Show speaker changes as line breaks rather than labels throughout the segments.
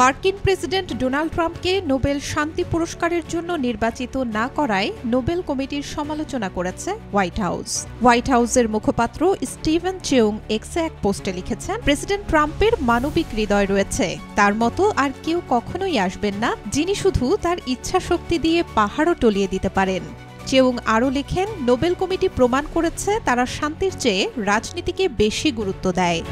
মার্কিন president Donald ট্রাম্পকে Nobel শান্তি পুরস্কারের জন্য নির্বাচিত না করায় নোবেল কমিটির সমালোচনা করেছে হোয়াইট হাউস। হোয়াইট হাউসের মুখপাত্র স্টিভেন চেউং এক্সে এক পোস্টে লিখেছেন, প্রেসিডেন্ট ট্রাম্পের মানবিক হৃদয় রয়েছে, তার মতো আর কেউ কখনোই আসবেন না যিনি শুধু তার ইচ্ছাশক্তি দিয়ে পাহাড়ও টলিয়ে দিতে পারেন। চেউং আরও লেখেন, নোবেল কমিটি প্রমাণ করেছে তারা শান্তির চেয়ে রাজনীতিকে বেশি গুরুত্ব দেয়।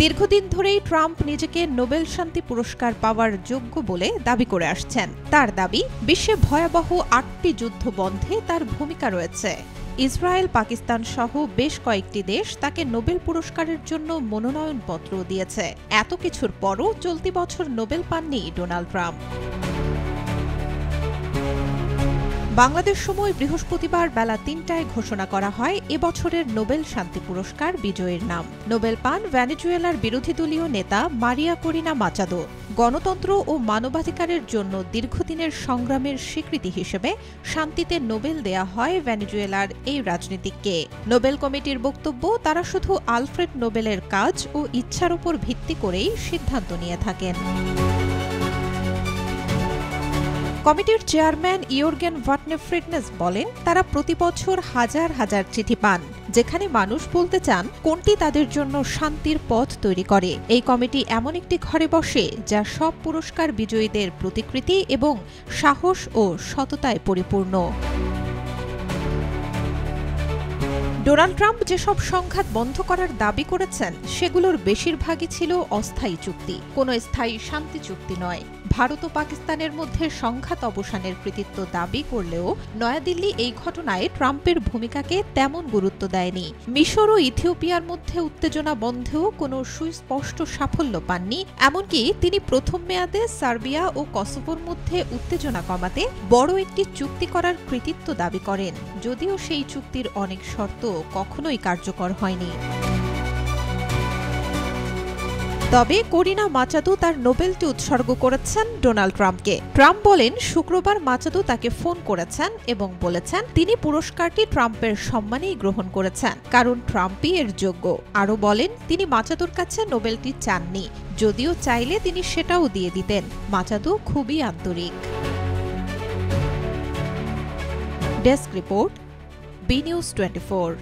দীর্ঘদিন ধরেই ট্রাম্প নিজেকে নোবেল শান্তি পুরস্কার পাওয়ার যোগ্য বলে দাবি করে আসছেন। তার দাবি, বিশ্বে ভয়াবহ ৮টি যুদ্ধ বন্ধে তার ভূমিকা রয়েছে। ইসরায়েল, পাকিস্তান সহ বেশ কয়েকটি দেশ তাকে নোবেল পুরস্কারের জন্য মনোনয়নপত্র দিয়েছে। এত কিছুর পরও চলতি বছর নোবেল পাননি ডোনাল্ড ট্রাম্প। বাংলাদেশ সময় বৃহস্পতিবার বেলা ৩টায় ঘোষণা করা হয় এবছরের নোবেল শান্তি পুরস্কার বিজয়ীর নাম। নোবেল পান ভেনেজুয়েলার বিরোধী দলীয় নেতা মারিয়া করিনা মাচাদো। গণতন্ত্র ও মানবাধিকারের জন্য দীর্ঘদিনের সংগ্রামের স্বীকৃতি হিসেবে শান্তিতে নোবেল দেয়া হয় ভেনেজুয়েলার এই রাজনীতিককে। নোবেল কমিটির বক্তব্য, তারা শুধু আলফ্রেড নোবেলের কাজ ও ইচ্ছার উপর ভিত্তি করেই সিদ্ধান্ত নিয়ে থাকেন। কমিটির চেয়ারম্যান ইয়োর্গেন ভাটনে-ফ্রিডনেস বলেন, তারা প্রতি বছর হাজার হাজার চিঠি পান যেখানে মানুষ বলতে চান কোনটি তাদের জন্য শান্তির পথ তৈরি করে। এই কমিটি এমন একটি ঘরে বসে যা সব পুরস্কার বিজয়ীদের প্রতিকৃতি এবং সাহস ও সততায় পরিপূর্ণ। ডোনাল্ড ট্রাম্প যেসব সংঘাত বন্ধ করার দাবি করেছেন সেগুলোর বেশিরভাগই ছিল অস্থায়ী চুক্তি, কোনো স্থায়ী শান্তি চুক্তি নয়। ভারত ও পাকিস্তানের মধ্যে সংঘাত অবসানের কৃতিত্ব দাবি করলেও নয়াদিল্লি এই ঘটনায় ট্রাম্পের ভূমিকাকে তেমন গুরুত্ব দেয়নি। মিশর ও ইথিওপিয়ার মধ্যে উত্তেজনা বন্ধেও কোনো সুস্পষ্ট সাফল্য পাননি। এমনকি তিনি প্রথম মেয়াদে সার্বিয়া ও কসোভোর মধ্যে উত্তেজনা কমাতে বড় একটি চুক্তি করার কৃতিত্ব দাবি করেন, যদিও সেই চুক্তির অনেক শর্ত কখনোই কার্যকর হয়নি। তবে করিনা মাচাদো তার নোবেলটি উৎসর্গ করেছেন ডোনাল্ড ট্রাম্পকে। ট্রাম্প বলেন, শুক্রবার মাচাদো তাকে ফোন করেছেন এবং বলেছেন তিনি পুরস্কারটি ট্রাম্পের সম্মানেই গ্রহণ করেছেন, কারণ ট্রাম্পই এর যোগ্য। আরও বলেন, তিনি মাচাদোর কাছে নোবেলটি চাননি, যদিও চাইলে তিনি সেটাও দিয়ে দিতেন। মাচাদো খুবই আন্তরিক। Desk report, B news 24।